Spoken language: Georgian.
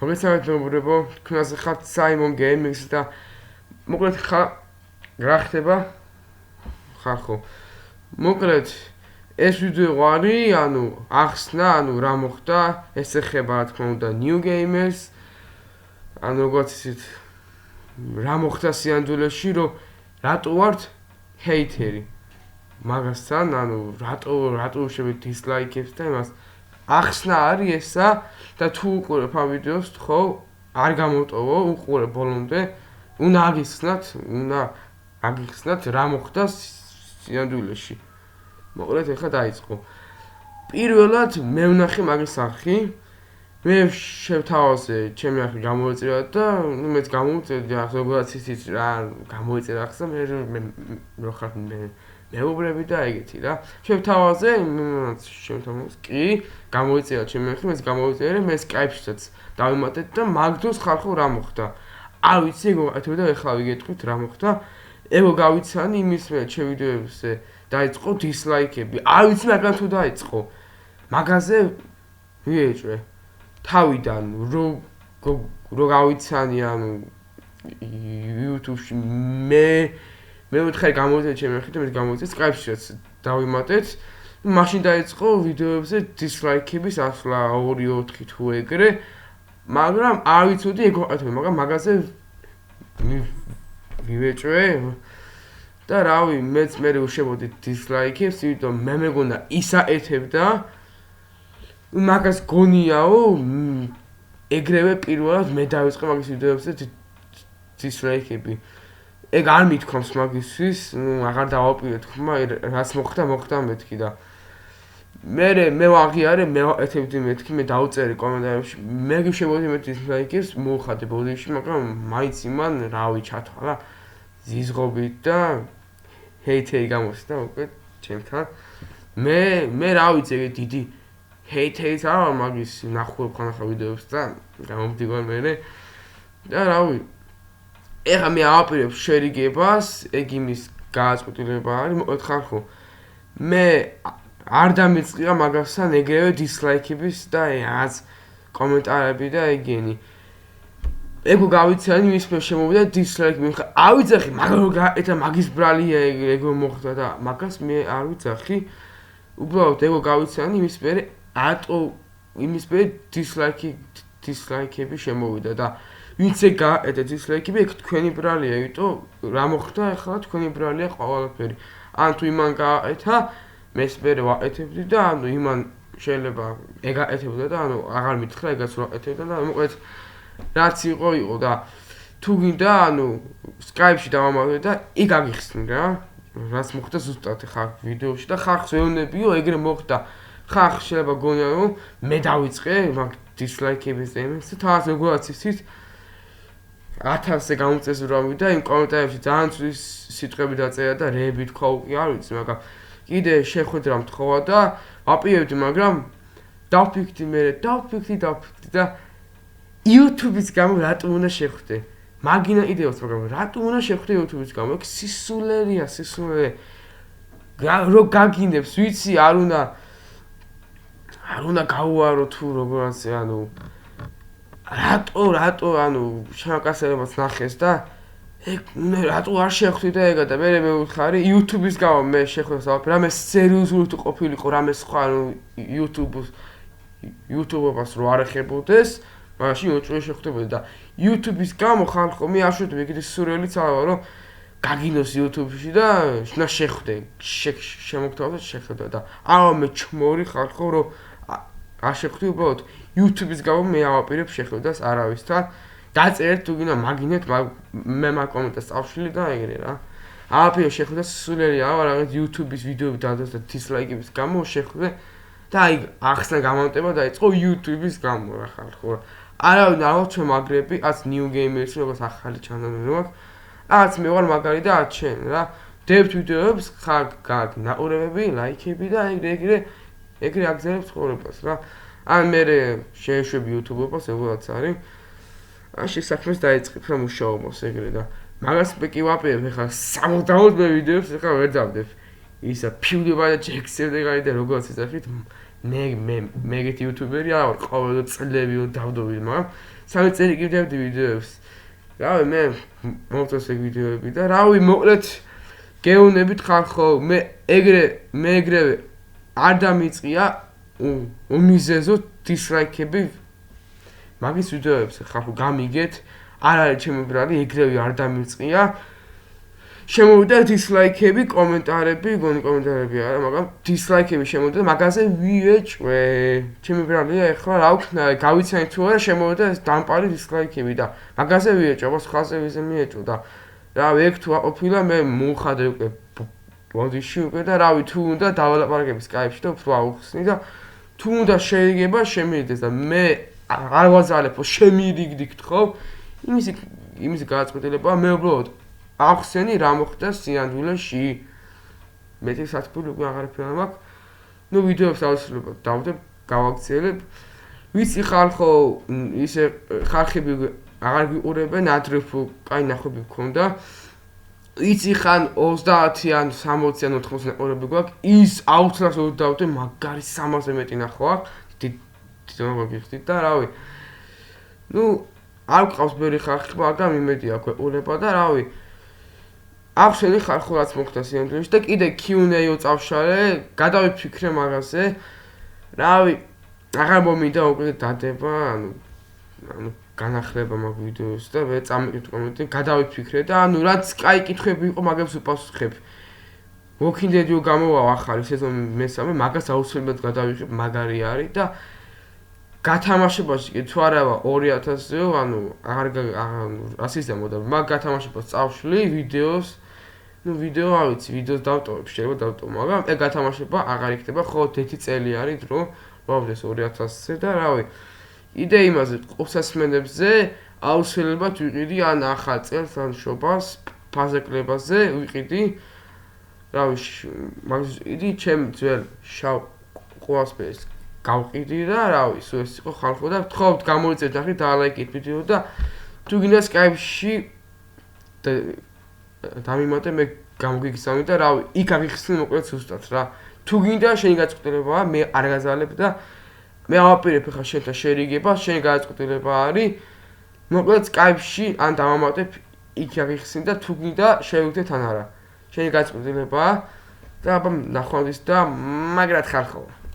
მოგესალმებო, თქვენაზე ხართ Simon Gaming-ს და მოკლედ რა ხდება? ხალხო. მოკლედ ეს ვიდეო არის, ახსნა, რა მოხდა, ეს ეხება რა თქმა უნდა New Gamers. როგორც ისეთ რა მოხდა სიანდვილეში, რომ რატო ვართ ჰეითერი. მაგასთან, რატო უშევით დისლაიქებს და იმას ახსნა არის ესა და თუ უყურებ ამ ვიდეოს, ხო, არ გამოტოვო, უყურებ ბოლომდე, უნდა აგიხსნათ რა მოხდა სიანდვილეში. მოკლედ ეხლა დაიწყო. პირველად მე ვნახე მაგის არხი. მე შევთავაზე ჩემი არხი გამოეწერა და მეც გამოვწერდი ზოგადად ისიც რა გამოეწერა ახსნა მე რო ხარ მეუბრები და ეგეთი რა. შევთავაზე კი გამოეწერა ჩემი არხი, მეც გამოეწერე, მე Skype-შიც დავიმატეთ და მაგ დროს ხალხო რა მოხდა. არ ვიცი, ეგ და ეხლა ვიგეთქვით რა მოხდა. ეგო გავიცანი იმის მე ჩემ ვიდეოებზე დაიწყო დისლაიქები. არ ვიცი მაგრამ თუ დაიწყო. მაგაზე ვიეჭვე. თავიდან რო გავიცანი YouTube-ში მე ვითხარი გამოვიწერე ჩემი არხით და მე გამოვიწერე Skype-შიც დავიმატეთ. მაშინ დაიწყო ვიდეოებზე დისლაიქების ასვლა 2-4 თუ ეგრე. მაგრამ არ ვიცოდი ეგ ვაყეთებ, მაგრამ მაგაზე ვიეჭვე და რავი, მეც მე უშევოდი დისლაიქებს, იმიტომ მე მეგონა ისაეთებდა მაგას გონიაო, ეგრევე პირველად მე დავიწყე მაგის ვიდეოებზე დისლაიქები. ეგ არ მithქვამს მაგისთვის, აღარ დავაპირე თქმა, რაც მოხდა მეთქი და მე ვაღიარე, მე ვაეთებდი მეთქი, მე დავწერე კომენტარებში, მე გიშევოდი მე დისლაიქებს, მოუხადე ბოდიში, მაგრამ მაინც იმან რავი ჩათვალა ზიზღობით და ჰეითერი გამოსდა უკვე ჩემთან. მე რა ვიცი, ეგ დიდი ჰეითერი არა მაგის ნახულობ ხანახა ვიდეოებს და გამომდივარ მე და რავი ეხლა მე ავაპირებ შერიგებას, ეგ იმის გააწყვეტილება არის, მოკლედ ხალხო. მე არ დამიწყია მაგასთან ეგრევე დისლაიქების და რაღაც კომენტარები და ეგენი. ეგო გავიცანი იმის მე შემოვიდა დისლაიქები. ხა არ ვიცახი, მაგრამ გააკეთა მაგის ბრალია ეგო მოხდა და მაგას მე არ ვიცახი. უბრალოდ ეგო გავიცანი იმის მერე ატო იმის მერე დისლაიქები შემოვიდა და ვინც ეგ გააკეთა დისლაიქები, ეგ თქვენი ბრალია, იმიტომ რა მოხდა ახლა თქვენი ბრალია ყველაფერი. ან თუ იმან გააკეთა, მეც მე ვაყეთებდი და იმან შეიძლება ეგ აყეთებდა და აღარ მითხრა ეგაც რა აყეთებდა და მოკლედ რაც იყო და თუ გინდა Skype-ში დავამატე და იქ აგიხსნი რა. რაც მოხდა ზუსტად ხარ ვიდეოში და ხალხს ვეუბნებიო, ეგრე მოხდა. ხალხს შეიძლება გონია რომ მე დავიწყე მაგ დისლაიქების ემეს და თავს როგორც ისიც 1000-ზე გამოწესურავი და იმ კომენტარებში ძალიან ცუდი სიტყვები დაწერა და რეები თქვა უკვე არ ვიცი, მაგრამ კიდე შეხვედრა მთხოვა და ვაპირებდი, მაგრამ დავფიქრდი და YouTube-ის გამო რატომ უნდა შეხვდე? მაგინა იდეას, მაგრამ რატომ უნდა შეხვდე YouTube-ის გამო? ეგ სისულელეა, სისულელე. რო გაგინდებს, ვიცი, არ უნდა გაუარო თუ როგორც რატო შემაკაცებელს ნახეს და ეგ რატო არ შეხვდი და ეგა და მე მევიხარი YouTube-ის გამო მე შეხვდას ავაფერ, რამე სერიოზული თუ ყოფილიყო, რამე სხვა YouTube-ობას რო არ ეხებოდეს, მაშინ უჭრე შეხვდებოდი და YouTube-ის გამო ხალხო მე არ შევდები კიდე სურვილი ცალვა რომ გაგინოს YouTube-ში და შნა შეხვდე, შემოგთავაზე შეხვდა და მე ჩმორი ხალხო რომ არ შეხვდი უბრალოდ YouTube-ის გამო მე ავაპირებ შეხვდას არავისთან. დაწერეთ თუ გინდა მაგინეთ, მე მაგ კომენტარს წავშლი და ეგრე რა. ავაპირებ შეხვდას სულელი რაღაც YouTube-ის ვიდეოები დადოს და დისლაიქების გამო შეხვდე და აი ახსნა გამომტება დაიწყო YouTube-ის გამო რა ხალხო. არავინ არ ჩვენ მაგრები, აც New Gamers-ი როგორც ახალი ჩანელი მაქვს. აც მე ვარ მაგარი და აც შენ რა. დებთ ვიდეოებს, ხარ გააკნაყურებები, ლაიქები და ეგრე აგზავნებს ცხოვრებას რა. ან მე შეეშვები YouTube-ობას, ეგოც არის. ან შესაქმეს დაიწყებ რა მუშაობას ეგრე და მაგას კი ვაპირებ ეხლა 60 ვიდეოს ეხლა ვერ დავდებ. ისა PewDiePie და Jacksepticeye და როგორც ეძახით მე ეგეთი YouTuberi არ ვარ, ყოველ წლები დავდობი, მაგრამ 3 წელი კიდევდი ვიდეოებს. რავი, მე მომწონს ეგ ვიდეოები და რავი, მოკლედ გეუნებით ხალხო, მე ეგრევე არ დამიწყია უმიზეზო დისლაიქები მაგის ვიდეოებს ხალხო გამიგეთ, არ არის ჩემი ბრალი, ეგრევე არ დამიწყია. შემოვიდა დისლაიქები, კომენტარები, გონი კომენტარები არა, მაგრამ დისლაიქები შემოვიდა, მაგაზე ვიეჭვე. ჩემი ბრალია, ეხლა რა ვქნა, გავიცანი თუ არა, შემოვიდა ეს დამპარი დისლაიქები და მაგაზე ვიეჭვე, აბა სხვაზე ვიზე მიეჭვ და რავი, ეგ თუ აყოფილა, მე მოვხადე უკვე ბოდიში უკვე და რავი, თუ უნდა დავალაპარაკები Skype-ში და უფრო აუხსნი და თუ უნდა შეიძლება შემიძლია და მე არ ვაზალებო, შემირიგდით ხო? იმისი გადაწყვეტილებაა, მე უბრალოდ ახსენი რა მოხდა სინამდვილეში. მეტი სათქმული უკვე აღარაფერი არ მაქვს. ნუ ვიდეოებს აუცილებლად დავდებ, გავაქციელებ. ვიცი ხალხო, ისე ხალხები აღარ გიყურებენ, ადრე კაი ნახვები მქონდა. იცი ხან 30 ან 60 ან 80 ყურები გვაქვს, ის აუცილებლად დავდებ, მაგარი 300-ზე მეტი ნახვა აქვს. თვითონ გიხდით და რავი. ნუ არ გყავს ბევრი ხალხი, მაგრამ იმედია გვეყურება და რავი. ახსენი ხალხო რაც მოხდა სინამდვილეში და კიდე Q&A-ო წავშალე, გადავიფიქრე მაგაზე. რავი, აღარ მომინდა უკვე დადება, ანუ განახლება მაგ ვიდეოს და მე წამიყით კომენტი, გადავიფიქრე და ანუ რაც კაი კითხვები იყო, მაგებს უპასუხებ. Walking Dead-ო გამოვა ახალი სეზონი მესამე, მაგას აუცილებლად გადავიხებ, მაგარი არის და გათამაშებაში კი თუ არავა 2000-ზე, ანუ აღარ რასიზმი მოდა, მაგ გათამაშებას წავშლი ვიდეოს. ნუ ვიდეო არ ვიცი, ვიდეოს დავტოვებ, შეიძლება დავტოვო, მაგრამ ეგ გათამაშება აღარ იქნება, ხო 10 წელი არის დრო, ვავდეს 2000-ზე და რავი. იდე იმაზე, ყურსასმენებზე აუცილებლად ვიყიდი ან ახალ წელს, ან შობას, ფაზეკლებაზე ვიყიდი. რავი, იგი ჩემ ძველ შავ ყუასფერს გავყიდი და რავი, სულ ეს იყო ხალხო და ვთხოვთ გამოიწევთ ახლა დალაიქეთ ვიდეო და თუ გინდა Skype-ში დამიმატე მე გამოგიგზავნე და რავი, იქ აღიხსნი მოკლედ ზუსტად რა. თუ გინდა შენი გადაწყვეტილებაა, მე არ გაზალებ და მე ავაპირებ ახლა შენთან შერიგება, შენი გადაწყვეტილება არის. მოკლედ Skype-ში ან დავამატებ იქ აღიხსნი და თუ გინდა შევიდეთ ან არა. შენი გადაწყვეტილებაა და აბა ნახვამდის და მაგრად ხალხო.